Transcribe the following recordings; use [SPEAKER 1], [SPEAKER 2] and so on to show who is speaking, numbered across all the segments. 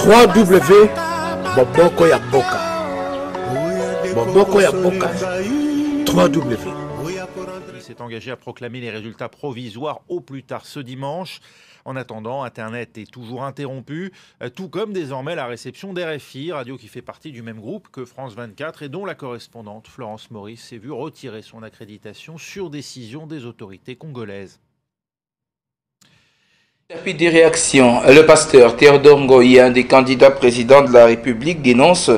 [SPEAKER 1] 3W Boboko ya Boka. Boboko ya Boka. 3W.
[SPEAKER 2] Il s'est engagé à proclamer les résultats provisoires au plus tard ce dimanche. En attendant, Internet est toujours interrompu, tout comme désormais la réception d'RFI, radio qui fait partie du même groupe que France 24 et dont la correspondante Florence Maurice s'est vue retirer son accréditation sur décision des autorités congolaises.
[SPEAKER 3] Rapide des réactions. Le pasteur Théodore Ngoï, un des candidats présidents de la République, dénonce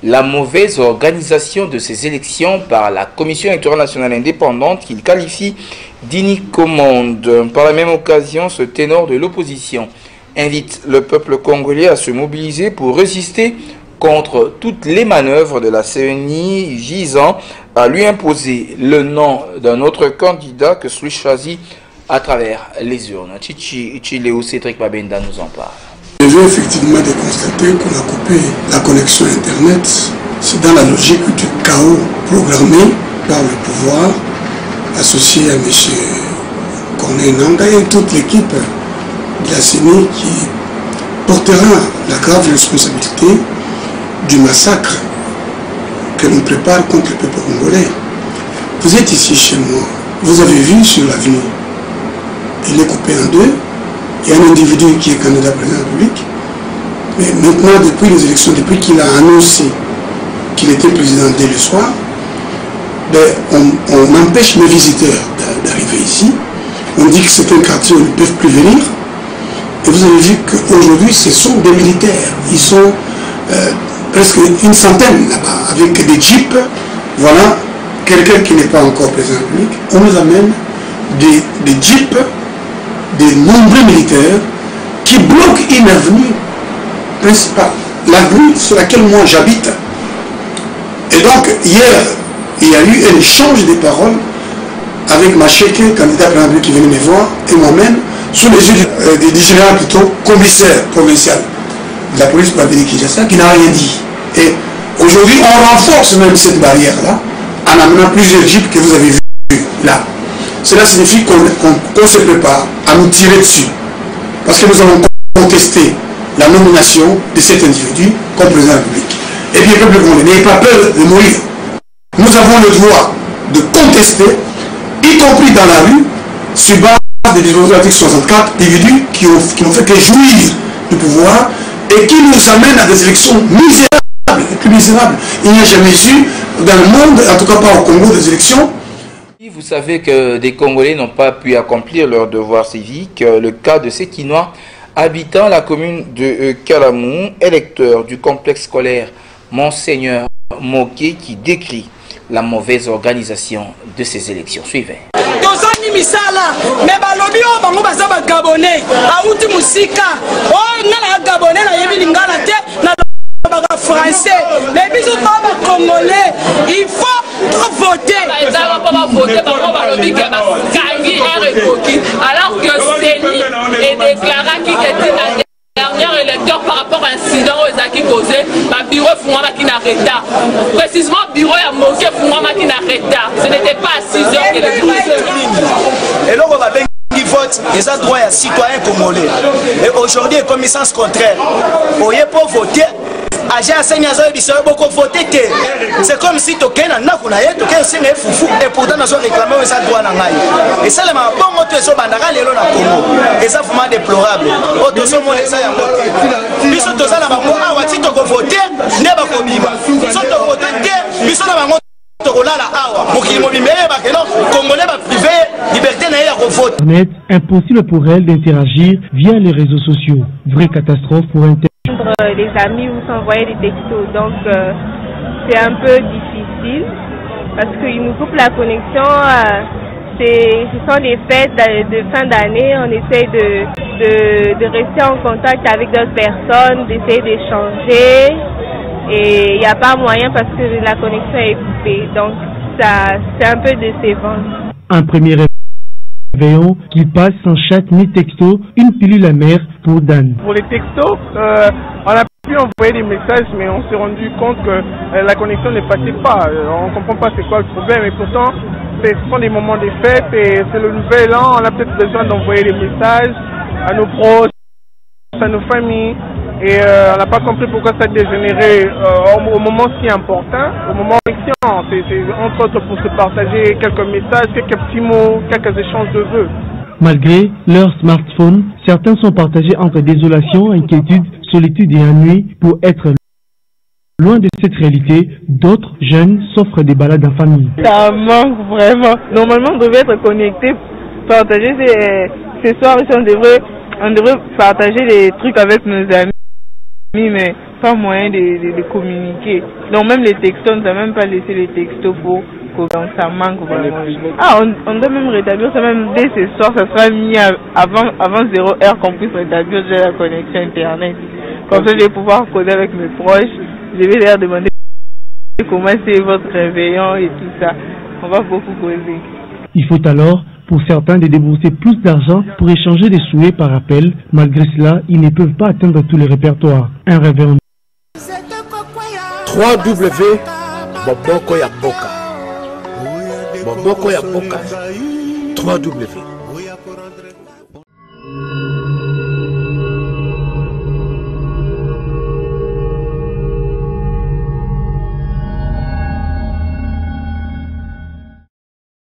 [SPEAKER 3] la mauvaise organisation de ces élections par la Commission électorale nationale indépendante qu'il qualifie d'inicomonde. Par la même occasion, ce ténor de l'opposition invite le peuple congolais à se mobiliser pour résister contre toutes les manœuvres de la CENI visant à lui imposer le nom d'un autre candidat que celui choisi à travers les urnes. Léo Cédric Babenda nous en parle.
[SPEAKER 4] Je viens effectivement de constater qu'on a coupé la connexion Internet. C'est dans la logique du chaos programmé par le pouvoir associé à M. Corneille Nangaa et toute l'équipe de la CENI qui portera la grave responsabilité du massacre que l'on prépare contre le peuple congolais. Vous êtes ici chez moi, vous avez vu sur l'avenue. Il est coupé en deux. Il y a un individu qui est candidat président de la République. Mais maintenant, depuis les élections, depuis qu'il a annoncé qu'il était président dès le soir, on empêche les visiteurs d'arriver ici. On dit que c'est un quartier où ils ne peuvent plus venir. Et vous avez vu qu'aujourd'hui, ce sont des militaires. Ils sont presque une centaine là-bas, avec des jeeps. Voilà, quelqu'un qui n'est pas encore président de la République. On nous amène des jeeps, des nombreux militaires qui bloquent une avenue principale, l'avenue sur laquelle moi j'habite. Et donc hier, il y a eu un échange de paroles avec Macheke, candidat président qui venait me voir, et moi-même, sous les yeux du général plutôt commissaire provincial de la police de Kinshasa, qui n'a rien dit. Et aujourd'hui, on renforce même cette barrière-là en amenant plusieurs jeeps que vous avez vus là. Cela signifie qu'on se prépare à nous tirer dessus. Parce que nous avons contesté la nomination de cet individu comme président de la République. Et bien, peuple congolais, n'ayez pas peur de mourir. Nous avons le droit de contester, y compris dans la rue, sur base des dispositions de l'article 64, individus qui n'ont fait que jouir du pouvoir et qui nous amènent à des élections misérables, les plus misérables. Il n'y a jamais eu dans le monde, en tout cas pas au Congo, des élections.
[SPEAKER 3] Vous savez que des Congolais n'ont pas pu accomplir leur devoir civique. Le cas de Sétinois, habitant la commune de Kalamou, électeur du complexe scolaire Monseigneur Moké, qui décrit la mauvaise organisation de ces élections. Suivez.
[SPEAKER 5] Français, les bisous congolais, il faut voter. Alors que CENI est déclaré qu'il était la dernière électeur par rapport à un incident aux acquis causés, ma bureau Fungama qui n'arrêta. Précisément, bureau à Moké Fungama qui n'arrêta. Ce n'était pas à 6 heures qu'il est venu. Et là, on va bien qui vote, les droits à citoyens congolais. Et aujourd'hui, il y a comme sens contraire. On est pour voter. C'est comme si tu as un foufou et pourtant nous avons réclamé ça droit na ngai. Et ça le ma bon moto so bandaka lelo na Congo. Et ça vraiment déplorable. Auto so mo ça ya moto. Biso to ça na bango awa ti to voter ne ba ko bima. So to voter te biso na bango to kolala awa. Mokili mo bimele ba keno congolais ba privé liberté na ya ko voter.
[SPEAKER 6] Impossible pour elle d'interagir via les réseaux sociaux. Vraie catastrophe pour Internet.
[SPEAKER 7] Les amis ou s'envoyer des textos, donc c'est un peu difficile parce qu'ils nous coupent la connexion. Ce sont des fêtes de fin d'année, on essaie de rester en contact avec d'autres personnes, d'essayer d'échanger et il n'y a pas moyen parce que la connexion est coupée, donc ça c'est un peu décevant.
[SPEAKER 6] Un premier réveillon qui passe sans chat ni texto, une pilule amère pour Dan.
[SPEAKER 8] Pour les textos, on a pu envoyer des messages, mais on s'est rendu compte que la connexion ne passait pas. On ne comprend pas c'est quoi le problème, et pourtant, ce sont des moments de fête et c'est le nouvel an. On a peut-être besoin d'envoyer des messages à nos proches, à nos familles, Et on n'a pas compris pourquoi ça a dégénéré au moment si important, au moment d'élection. C'est entre autres pour se partager quelques messages, quelques petits mots, quelques échanges de vœux.
[SPEAKER 6] Malgré leur smartphone, certains sont partagés entre désolation, inquiétude, solitude et ennui pour être loin de cette réalité. D'autres jeunes s'offrent des balades en famille.
[SPEAKER 9] Ça manque vraiment. Normalement, on devait être connectés, partager ces soirs, on devrait partager des trucs avec nos amis, mais pas moyen de communiquer. Donc même les textos, on ne doit même pas laisser les textos pour donc ça manque vraiment. On doit même rétablir ça, même dès ce soir, ça sera mis avant 0h qu'on puisse rétablir la connexion internet. Comme ça, je vais pouvoir causer avec mes proches. Je vais leur demander comment c'est votre réveillon et tout ça. On va beaucoup causer.
[SPEAKER 6] Il faut alors, pour certains, de débourser plus d'argent pour échanger des souhaits par appel. Malgré cela, ils ne peuvent pas atteindre tous les répertoires. Un réveillon.
[SPEAKER 1] www.boboko ya mboka. Boboko ya mboka. 3W.